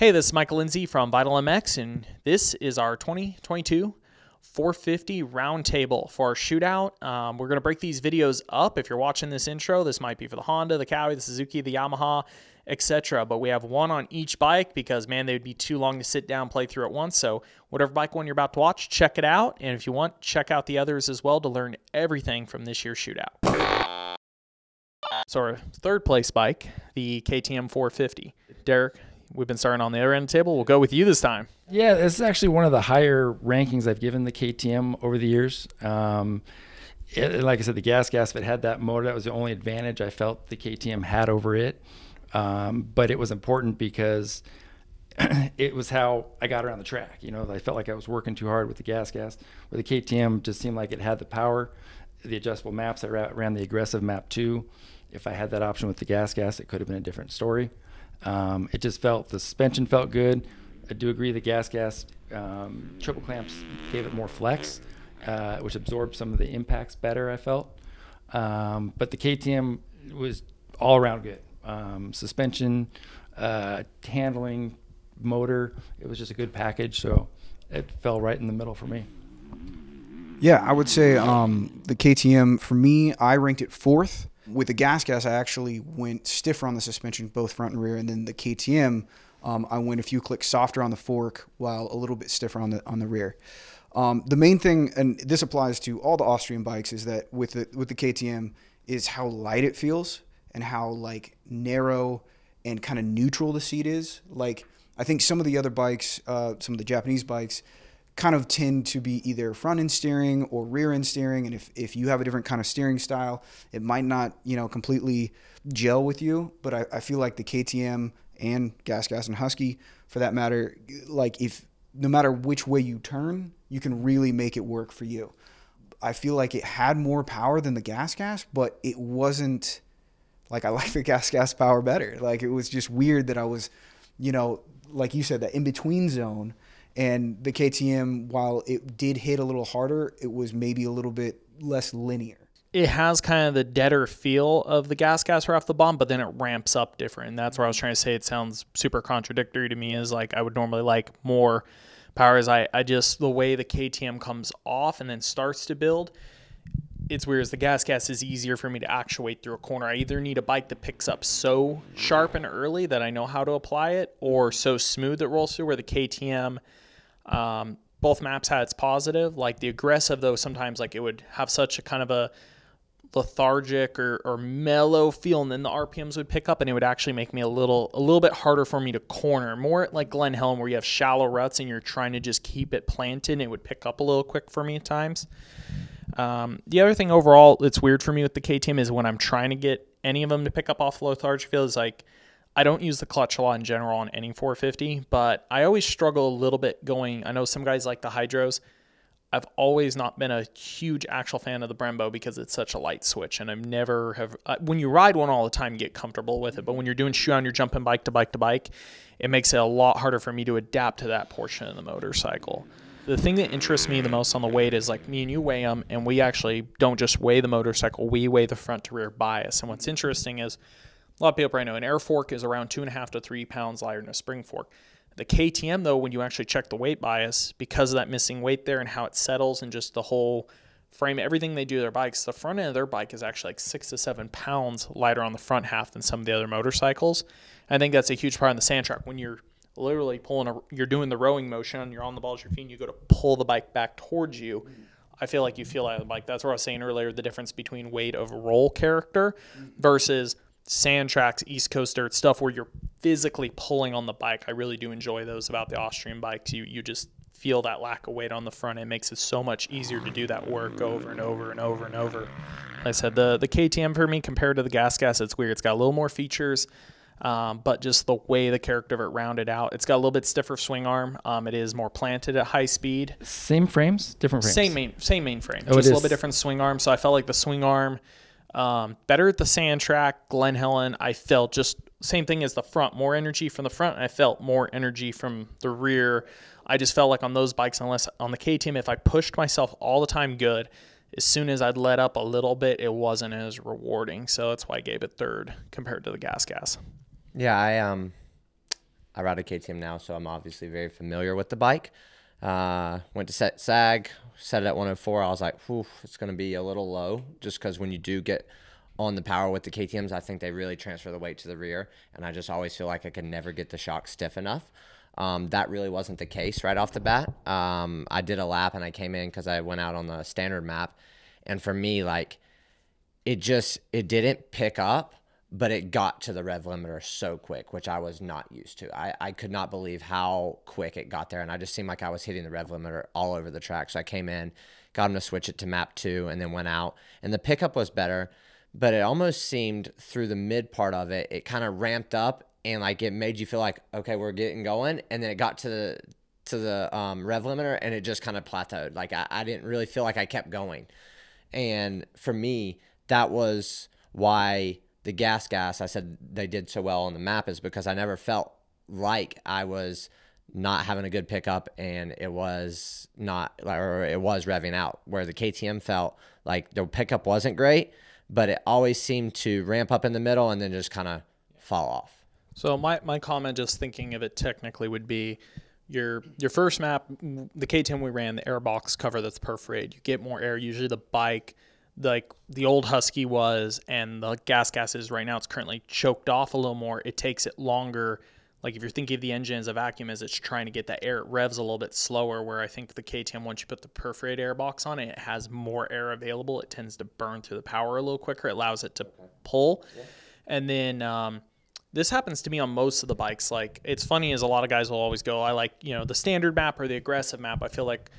Hey, this is Michael Lindsay from Vital MX, and this is our 2022 450 roundtable for our shootout. We're going to break these videos up. If you're watching this intro, this might be for the Honda, the Cowie, the Suzuki, the Yamaha, etc. But we have one on each bike because, man, they would be too long to sit down and play through at once. So whatever bike one you're about to watch, check it out. And if you want, check out the others as well to learn everything from this year's shootout. So our third place bike, the KTM 450. Derek, we've been starting on the other end of the table. We'll go with you this time. Yeah, this is actually one of the higher rankings I've given the KTM over the years. Like I said, the gas, if it had that motor, that was the only advantage I felt the KTM had over it. But it was important because it was how I got around the track. You know, I felt like I was working too hard with the gas. Where the KTM just seemed like it had the power. The adjustable maps, I ran the aggressive map too. If I had that option with the gas, it could have been a different story. It just felt, the suspension felt good. I do agree the gas triple clamps gave it more flex, which absorbed some of the impacts better, I felt. But the KTM was all around good. Suspension, handling, motor, it was just a good package, so it fell right in the middle for me. Yeah, I would say the KTM, for me, I ranked it fourth. With the gas, I actually went stiffer on the suspension, both front and rear, and then the KTM, I went a few clicks softer on the fork while a little bit stiffer on the rear. The main thing, and this applies to all the Austrian bikes, is that with the KTM is how light it feels and how like narrow and kind of neutral the seat is. Like I think some of the other bikes, some of the Japanese bikes, kind of tend to be either front end steering or rear end steering, and if you have a different kind of steering style, it might not completely gel with you. But I feel like the KTM and gas and Husky, for that matter, like if no matter which way you turn, you can really make it work for you. I feel like it had more power than the gas, but it wasn't like, I like the gas power better. Like it was just weird that I was, like you said, that in between zone. And the KTM, while it did hit a little harder, it was maybe a little bit less linear. It has kind of the deader feel of the gas right off the bomb, but then it ramps up different. And that's where I was trying to say it sounds super contradictory to me, is like I would normally like more power. As I just, the way the KTM comes off and then starts to build, it's weird. As the gas is easier for me to actuate through a corner. I either need a bike that picks up so sharp and early that I know how to apply it, or so smooth it rolls through, where the KTM, both maps had its positive. Like the aggressive, though, sometimes like it would have such a kind of a lethargic or mellow feel, and then the RPMs would pick up, and it would actually make me a little bit harder for me to corner. More like Glen Helen, where you have shallow ruts and you're trying to just keep it planted, and it would pick up a little quick for me at times. The other thing overall that's weird for me with the KTM is when I'm trying to get any of them to pick up off the lethargic feel, is like I don't use the clutch a lot in general on any 450, but I always struggle a little bit going. I know some guys like the Hydros. I've always not been a huge actual fan of the Brembo because it's such a light switch, and I've never have. When you ride one all the time, you get comfortable with it, but when you're doing shootout, you're jumping bike to bike, it makes it a lot harder for me to adapt to that portion of the motorcycle. The thing that interests me the most on the weight is, like, me and you weigh them, and we actually don't just weigh the motorcycle, we weigh the front to rear bias. And what's interesting is a lot of people probably know an air fork is around 2.5 to 3 pounds lighter than a spring fork. The KTM, though, when you actually check the weight bias, because of that missing weight there and how it settles and just the whole frame, everything they do to their bikes, the front end of their bike is actually like 6 to 7 pounds lighter on the front half than some of the other motorcycles. I think that's a huge part on the sand track. When you're literally you're doing the rowing motion, you're on the balls of your feet, and you go to pull the bike back towards you, I feel like you feel out of the bike. That's what I was saying earlier, the difference between weight of roll character versus sand tracks, East Coast dirt stuff where you're physically pulling on the bike. I really do enjoy those about the Austrian bikes. You just feel that lack of weight on the front. It makes it so much easier to do that work over and over and over and over. Like I said, the KTM for me compared to the gas, it's weird. It's got a little more features, but just the way the character of it rounded out. It's got a little bit stiffer swing arm. It is more planted at high speed. Same frames, different frames? Same main frame. Oh, just a little bit different swing arm. So I felt like the swing arm, better at the sand track. Glen Helen, I felt just same thing as the front, more energy from the front, and I felt more energy from the rear. I just felt like on those bikes, unless on the KTM, if I pushed myself all the time good, as soon as I'd let up a little bit, it wasn't as rewarding. So that's why I gave it third compared to the gas. Yeah, I ride a KTM now, so I'm obviously very familiar with the bike. Went to set sag, set it at 104. I was like, whew, it's going to be a little low, just because when you do get on the power with the KTMs, I think they really transfer the weight to the rear, and I just always feel like I can never get the shock stiff enough. That really wasn't the case right off the bat. I did a lap, and I came in because I went out on the standard map, and for me, like, it didn't pick up, but it got to the rev limiter so quick, which I was not used to. I could not believe how quick it got there, and I just seemed like I was hitting the rev limiter all over the track. So I came in, got him to switch it to map 2, and then went out, and the pickup was better, but it almost seemed through the mid part of it, it kind of ramped up, and like it made you feel like, okay, we're getting going, and then it got to the rev limiter, and it just kind of plateaued. Like I didn't really feel like I kept going, and for me, that was why the gas, I said they did so well on the map, is because I never felt like I was not having a good pickup, and it was not, or it was revving out, where the KTM felt like the pickup wasn't great, but it always seemed to ramp up in the middle and then just kind of fall off. So my comment, just thinking of it technically, would be your first map, the KTM we ran, the airbox cover that's perforated. You get more air. Usually the bike, like the old Husky was, and the gas is right now, it's currently choked off a little more. It takes it longer. Like if you're thinking of the engine as a vacuum, as it's trying to get that air, it revs a little bit slower, where I think the KTM, once you put the perforated airbox on it, it has more air available. It tends to burn through the power a little quicker. It allows it to pull. Yeah. And then this happens to me on most of the bikes. Like, it's funny, as a lot of guys will always go, I like, the standard map or the aggressive map. I feel like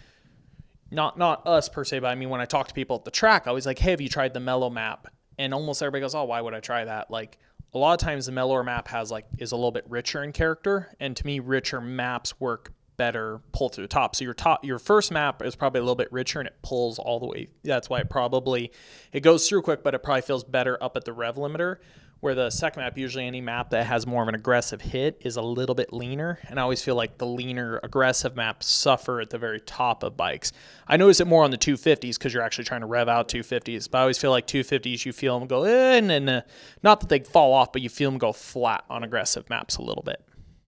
not us per se, but I mean, when I talk to people at the track, I always like, hey, have you tried the mellow map? And almost everybody goes, oh, why would I try that? Like, a lot of times the mellower map is a little bit richer in character, and to me, richer maps work better pull through the top. So your first map is probably a little bit richer, and it pulls all the way. That's why it goes through quick, but it probably feels better up at the rev limiter. Where the second map, usually any map that has more of an aggressive hit, is a little bit leaner. And I always feel like the leaner aggressive maps suffer at the very top of bikes. I notice it more on the 250s because you're actually trying to rev out 250s. But I always feel like 250s, you feel them go, and not that they fall off, but you feel them go flat on aggressive maps a little bit.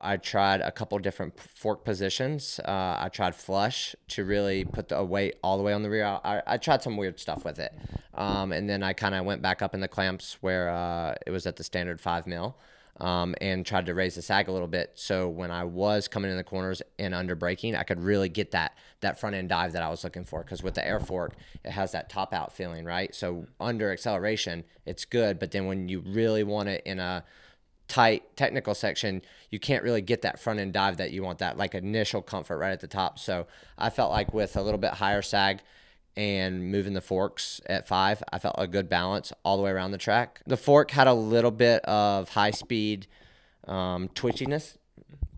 I tried a couple different fork positions. I tried flush to really put the weight all the way on the rear. I tried some weird stuff with it. And then I kind of went back up in the clamps where it was at the standard 5 mil, and tried to raise the sag a little bit. So when I was coming in the corners and under braking, I could really get that front end dive that I was looking for. Because with the air fork, it has that top out feeling, right? So under acceleration, it's good. But then when you really want it in a tight technical section, you can't really get that front end dive that you want, that like initial comfort right at the top. So I felt like with a little bit higher sag and moving the forks at 5, I felt a good balance all the way around the track. The fork had a little bit of high speed twitchiness,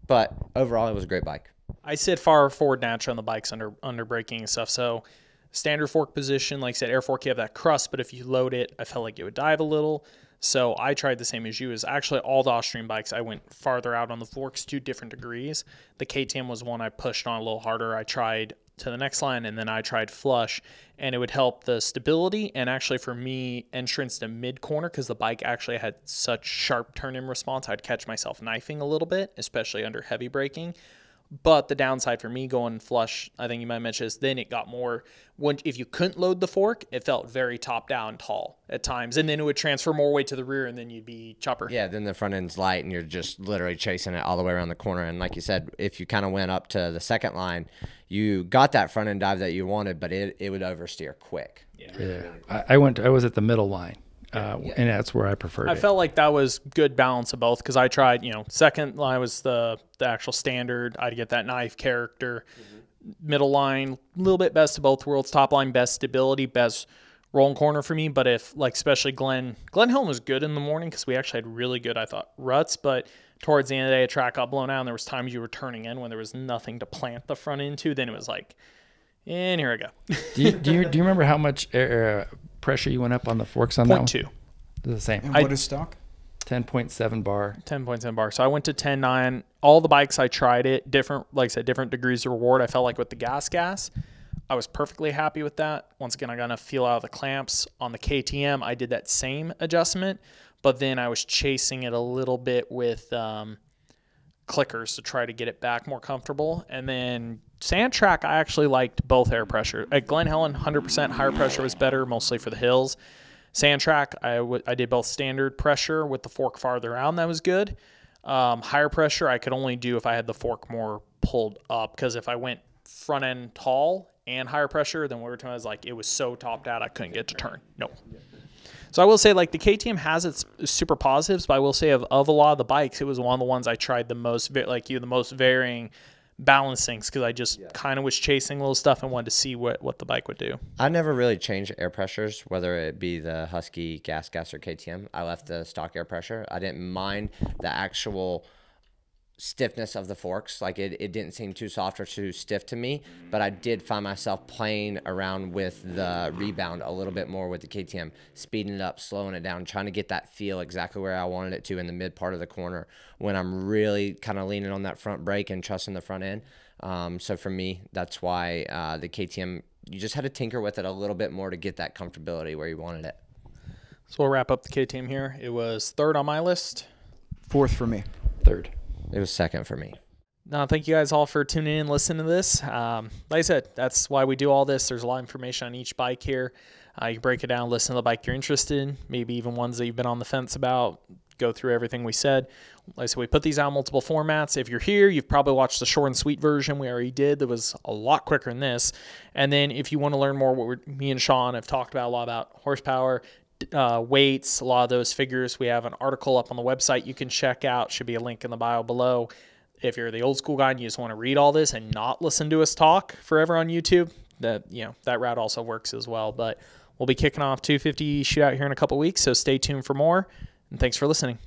but overall it was a great bike. I sit far forward naturally on the bikes under braking and stuff. So standard fork position, like I said, air fork, you have that crust, but if you load it, I felt like it would dive a little. So I tried the same as you. Is actually all the off-stream bikes, I went farther out on the forks to different degrees. The KTM was one I pushed on a little harder. I tried to the next line, and then I tried flush, and it would help the stability. And actually for me, entrance to mid-corner, because the bike actually had such sharp turn-in response, I'd catch myself knifing a little bit, especially under heavy braking. But the downside for me going flush, I think you might mention, is then it got more, if you couldn't load the fork, it felt very top down tall at times. And then it would transfer more weight to the rear, and then you'd be chopper. Yeah, then the front end's light, and you're just literally chasing it all the way around the corner. And like you said, if you kind of went up to the second line, you got that front end dive that you wanted, but it would oversteer quick. Yeah. I was at the middle line. And that's where I preferred it. I felt like that was good balance of both, because I tried, second line was the actual standard. I'd get that knife character. Middle line, a little bit best of both worlds. Top line, best stability, best rolling corner for me. But if, like, especially Glenn Hilton was good in the morning, because we actually had really good, I thought, ruts. But towards the end of the day, a track got blown out, and there was times you were turning in when there was nothing to plant the front into. Then it was like, and here I go. do you remember how much pressure you went up on the forks on that one? 0.2. The same. And what is stock? 10.7 bar. 10.7 bar. So I went to 10.9. All the bikes I tried it, different, like I said, different degrees of reward. I felt like with the gas, I was perfectly happy with that. Once again, I got enough feel out of the clamps. On the KTM, I did that same adjustment, but then I was chasing it a little bit with clickers to try to get it back more comfortable. And then sand track, I actually liked both air pressure. At Glen Helen, 100% higher pressure was better, mostly for the hills. Sand track, I did both standard pressure with the fork farther out, and that was good. Higher pressure, I could only do if I had the fork more pulled up, because if I went front end tall and higher pressure, then we were talking, I was like, it was so topped out I couldn't get to turn. No. So I will say, like, the KTM has its super positives, but I will say of a lot of the bikes, it was one of the ones I tried the most, like you, the most varying balancings, because I just kind of was chasing little stuff and wanted to see what the bike would do. I never really changed air pressures, whether it be the Husky, Gas, or KTM. I left the stock air pressure. I didn't mind the actual stiffness of the forks. Like, it didn't seem too soft or too stiff to me, but I did find myself playing around with the rebound a little bit more with the KTM, speeding it up, slowing it down, trying to get that feel exactly where I wanted it to in the mid part of the corner when I'm really kind of leaning on that front brake and trusting the front end. So for me, that's why the KTM, you just had to tinker with it a little bit more to get that comfortability where you wanted it. So we'll wrap up the KTM here. It was third on my list. Fourth for me. Third. It was second for me. No, thank you guys all for tuning in and listening to this. Like I said, that's why we do all this. There's a lot of information on each bike here. You can break it down, listen to the bike you're interested in, maybe even ones that you've been on the fence about, go through everything we said. Like I said, we put these out in multiple formats. If you're here, you've probably watched the short and sweet version we already did that was a lot quicker than this. And then if you want to learn more, me and Sean have talked about a lot about horsepower, weights, a lot of those figures. We have an article up on the website you can check out. Should be a link in the bio below. If you're the old school guy and you just want to read all this and not listen to us talk forever on YouTube, that route also works as well. But we'll be kicking off 250 Shootout here in a couple weeks, so stay tuned for more. And thanks for listening.